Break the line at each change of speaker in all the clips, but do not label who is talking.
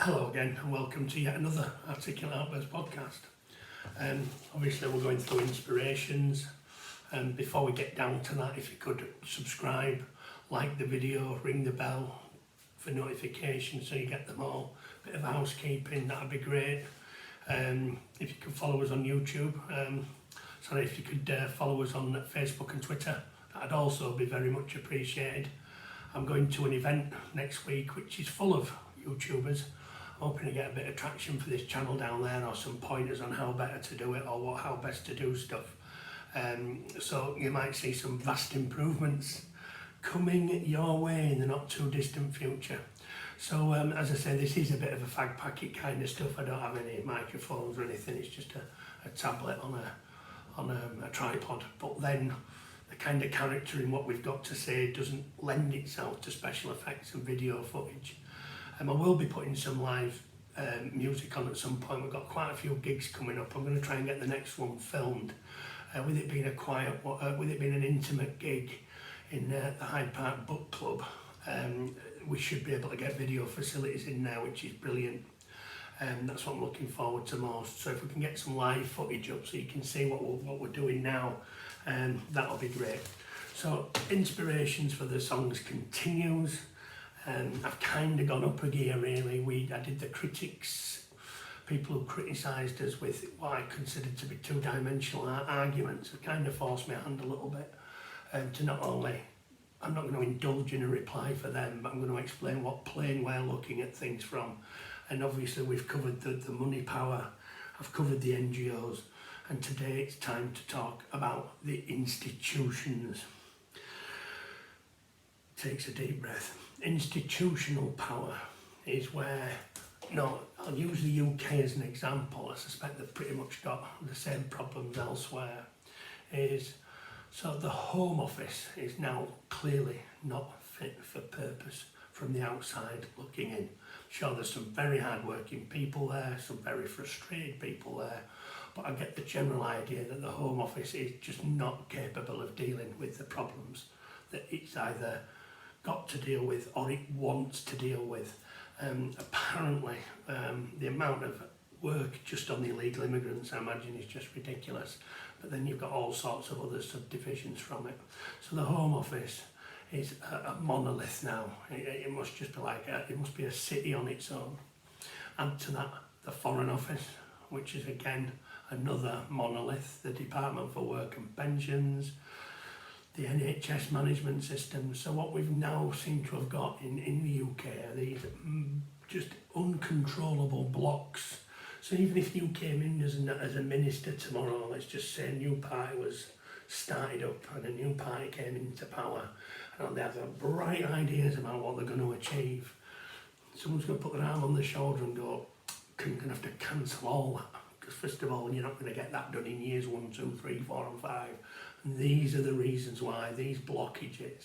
Hello again and welcome to yet another Articulate Outburst podcast. Obviously we're going through inspirations, and before we get down to that, if you could subscribe, like the video, ring the bell for notifications so you get them all. Bit of housekeeping, that'd be great. If you could follow us on YouTube, if you could follow us on Facebook and Twitter, that'd also be very much appreciated. I'm going to an event next week which is full of YouTubers. I'm hoping to get a bit of traction for this channel down there, or some pointers on how better to do it, or how best to do stuff. So you might see some vast improvements coming your way in the not too distant future. So as I say, this is a bit of a fag packet kind of stuff. I don't have any microphones or anything, it's just a tablet on a tripod. But then the kind of character in what we've got to say doesn't lend itself to special effects and video footage. I will be putting some live music on at some point. We've got quite a few gigs coming up. I'm going to try and get the next one filmed. With it being with it being an intimate gig in the Hyde Park Book Club, we should be able to get video facilities in there, which is brilliant. That's what I'm looking forward to most. So if we can get some live footage up so you can see what we're doing now, that'll be great. So inspirations for the songs continues. I've kind of gone up a gear really. I did the critics, people who criticised us with what I considered to be two-dimensional arguments, have kind of forced my hand a little bit to not only, I'm not going to indulge in a reply for them, but I'm going to explain what plane we're looking at things from. And obviously we've covered the money power, I've covered the NGOs, and today it's time to talk about the institutions. Takes a deep breath. Institutional power is where, I'll use the UK as an example. I suspect they've pretty much got the same problems elsewhere. So the Home Office is now clearly not fit for purpose from the outside looking in. Sure, there's some very hard-working people there, some very frustrated people there, but I get the general idea that the Home Office is just not capable of dealing with the problems that it's either got to deal with or it wants to deal with. Apparently, the amount of work just on the illegal immigrants, I imagine, is just ridiculous. But then you've got all sorts of other subdivisions from it. So the Home Office is a monolith now. It must just be it must be a city on its own. Add to that the Foreign Office, which is again another monolith. The Department for Work and Pensions, the NHS management system. So what we've now seemed to have got in the UK are these just uncontrollable blocks. So even if you came in as a minister tomorrow, let's just say a new party was started up and a new party came into power, and they have bright ideas about what they're going to achieve, someone's going to put their arm on their shoulder and go, you're going to have to cancel all that, because first of all, you're not going to get that done in years 1, 2, 3, 4 and 5. And these are the reasons why these blockages,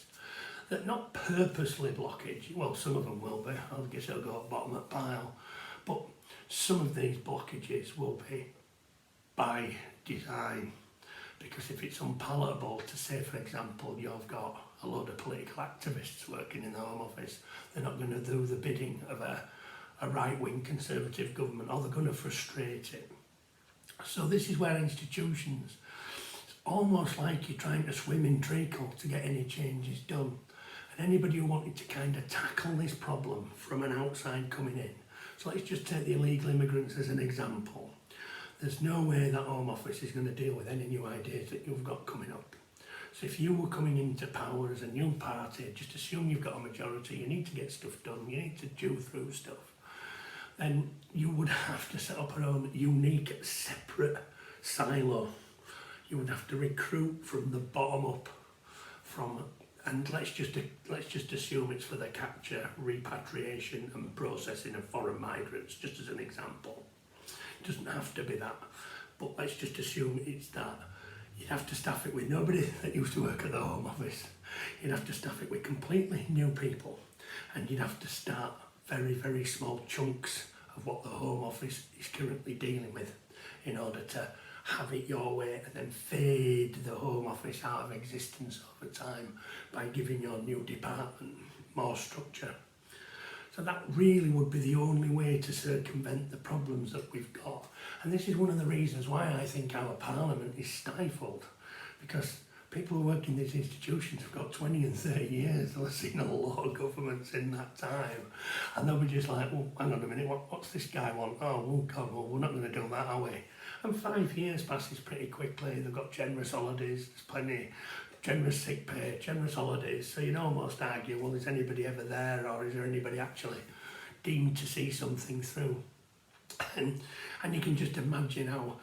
that not purposely blockage, well, some of them will be, I guess it'll go at bottom of the pile, but some of these blockages will be by design. Because if it's unpalatable to say, for example, you've got a load of political activists working in the Home Office, they're not going to do the bidding of a right-wing Conservative government, or they're going to frustrate it. So this is where institutions, it's almost like you're trying to swim in treacle to get any changes done. And anybody who wanted to kind of tackle this problem from an outside coming in, so let's just take the illegal immigrants as an example. There's no way that Home Office is going to deal with any new ideas that you've got coming up. So if you were coming into power as a new party, just assume you've got a majority, you need to get stuff done, you need to chew through stuff, then you would have to set up your own unique, separate silo. You would have to recruit from the bottom up, and let's just assume it's for the capture, repatriation and processing of foreign migrants, just as an example. It doesn't have to be that, but let's just assume it's that. You'd have to staff it with nobody that used to work at the Home Office. You'd have to staff it with completely new people, and you'd have to start very, very small chunks of what the Home Office is currently dealing with in order to have it your way, and then fade the Home Office out of existence over time by giving your new department more structure. So that really would be the only way to circumvent the problems that we've got. And this is one of the reasons why I think our parliament is stifled, because people who work in these institutions have got 20 and 30 years. They'll have seen a lot of governments in that time. And they'll be just like, well, hang on a minute, what's this guy want? Oh, well, God, well, we're not going to do that, are we? And 5 years passes pretty quickly. They've got generous holidays, there's plenty, generous sick pay, generous holidays. So you'd almost argue, well, is anybody ever there, or is there anybody actually deemed to see something through? And you can just imagine how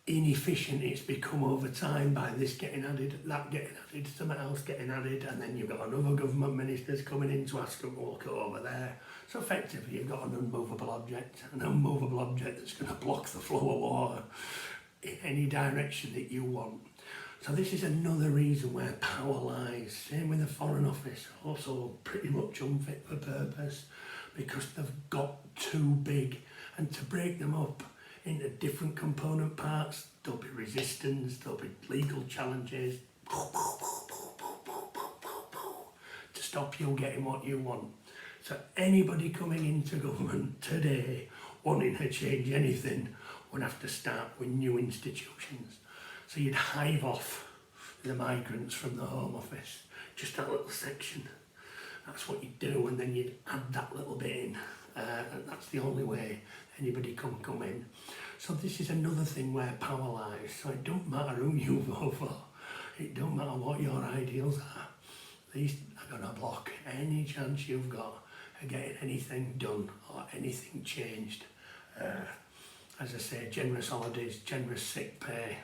inefficient it's become over time by this getting added, that getting added, something else getting added, and then you've got another government ministers coming in to ask them to look over there. So effectively you've got an unmovable object that's going to block the flow of water in any direction that you want. So this is another reason where power lies. Same with the Foreign Office, also pretty much unfit for purpose, because they've got too big, and to break them up into different component parts, there'll be resistance, there'll be legal challenges to stop you getting what you want. So anybody coming into government today wanting to change anything would have to start with new institutions. So you'd hive off the migrants from the Home Office, just that little section. That's what you'd do, and then you'd add that little bit in. And that's the only way anybody can come in. So this is another thing where power lies. So it don't matter who you vote for, it don't matter what your ideals are, these are going to block any chance you've got of getting anything done or anything changed. As I say, generous holidays, generous sick pay,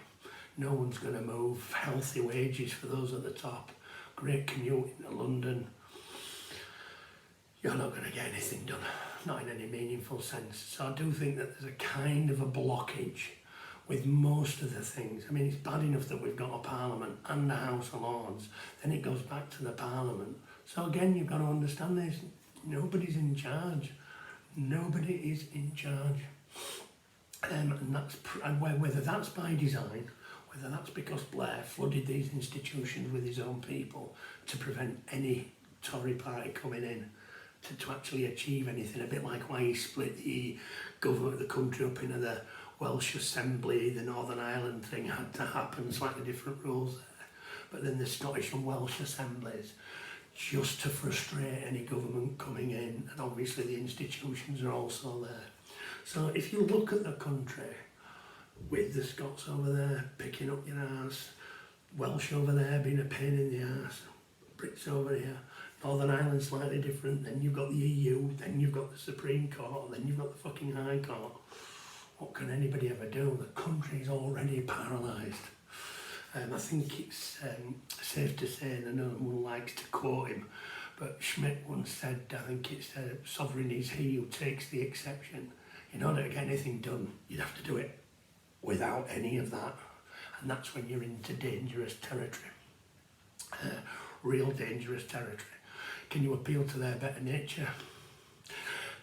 no one's going to move, healthy wages for those at the top, great commute into London. You're not going to get anything done, not in any meaningful sense. So I do think that there's a kind of a blockage with most of the things. I mean, it's bad enough that we've got a Parliament and a House of Lords, then it goes back to the Parliament. So again, you've got to understand this, nobody's in charge. Nobody is in charge. And whether that's by design, whether that's because Blair flooded these institutions with his own people to prevent any Tory party coming in to actually achieve anything, a bit like why he split the government of the country up into the Welsh Assembly, the Northern Ireland thing had to happen, slightly different rules there, but then the Scottish and Welsh Assemblies, just to frustrate any government coming in, and obviously the institutions are also there. So if you look at the country, with the Scots over there picking up your arse, Welsh over there being a pain in the arse, Brits over here, Northern Ireland slightly different, then you've got the EU, then you've got the Supreme Court, then you've got the fucking High Court. What can anybody ever do? The country's already paralysed. I think it's safe to say, and I know one likes to quote him, but Schmidt once said, I think it's sovereign is he who takes the exception. In order to get anything done, you'd have to do it without any of that. And that's when you're into dangerous territory, real dangerous territory. Can you appeal to their better nature?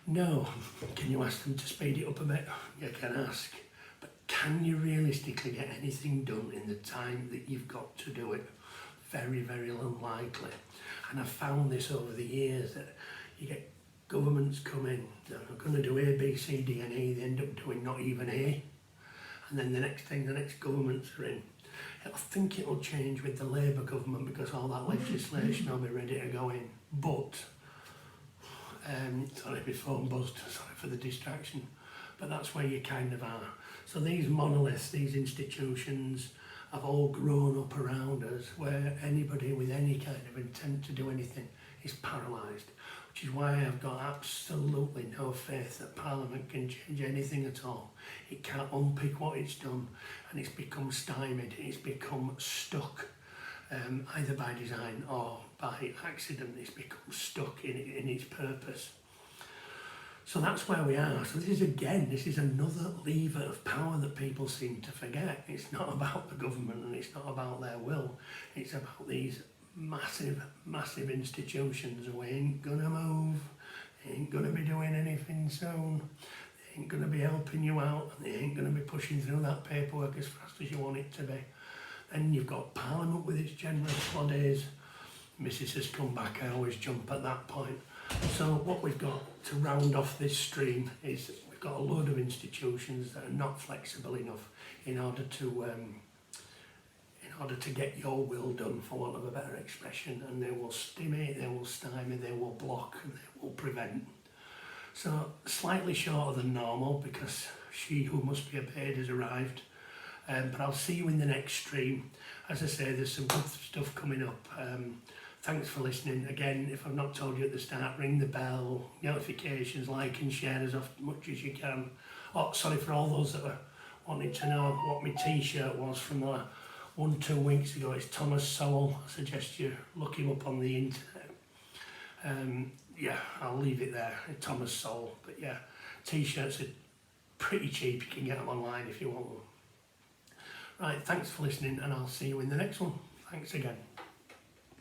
No. Can you ask them to speed it up a bit? You can ask. But can you realistically get anything done in the time that you've got to do it? Very, very unlikely. And I've found this over the years that you get governments come in, they're going to do A, B, C, D and E, they end up doing not even A. And then the next governments are in. I think it'll change with the Labour government because all that legislation will be ready to go in. But, sorry, my phone buzzed, sorry for the distraction, but that's where you kind of are. So these monoliths, these institutions have all grown up around us where anybody with any kind of intent to do anything is paralysed, which is why I've got absolutely no faith that Parliament can change anything at all. It can't unpick what it's done, and it's become stymied, it's become stuck, either by design or by accident. It's become stuck in its purpose. So that's where we are. So this is another lever of power that people seem to forget. It's not about the government and it's not about their will. It's about these massive, massive institutions who ain't gonna move, they ain't gonna be doing anything soon, they ain't gonna be helping you out, and they ain't gonna be pushing through that paperwork as fast as you want it to be. Then you've got Parliament with its generous holidays. Mrs has come back, I always jump at that point. So what we've got to round off this stream is we've got a load of institutions that are not flexible enough in order to get your will done, for want of a better expression, and they will stymie, they will stymie, they will block, and they will prevent. So slightly shorter than normal because she who must be obeyed has arrived. But I'll see you in the next stream. As I say, there's some good stuff coming up. Thanks for listening. Again, if I've not told you at the start, ring the bell, notifications, like and share as much as you can. Oh, sorry for all those that were wanting to know what my t-shirt was from 1-2 weeks ago. It's Thomas Sowell. I suggest you look him up on the internet. Yeah, I'll leave it there, Thomas Sowell. But yeah, t-shirts are pretty cheap. You can get them online if you want them. Right, thanks for listening, and I'll see you in the next one. Thanks again.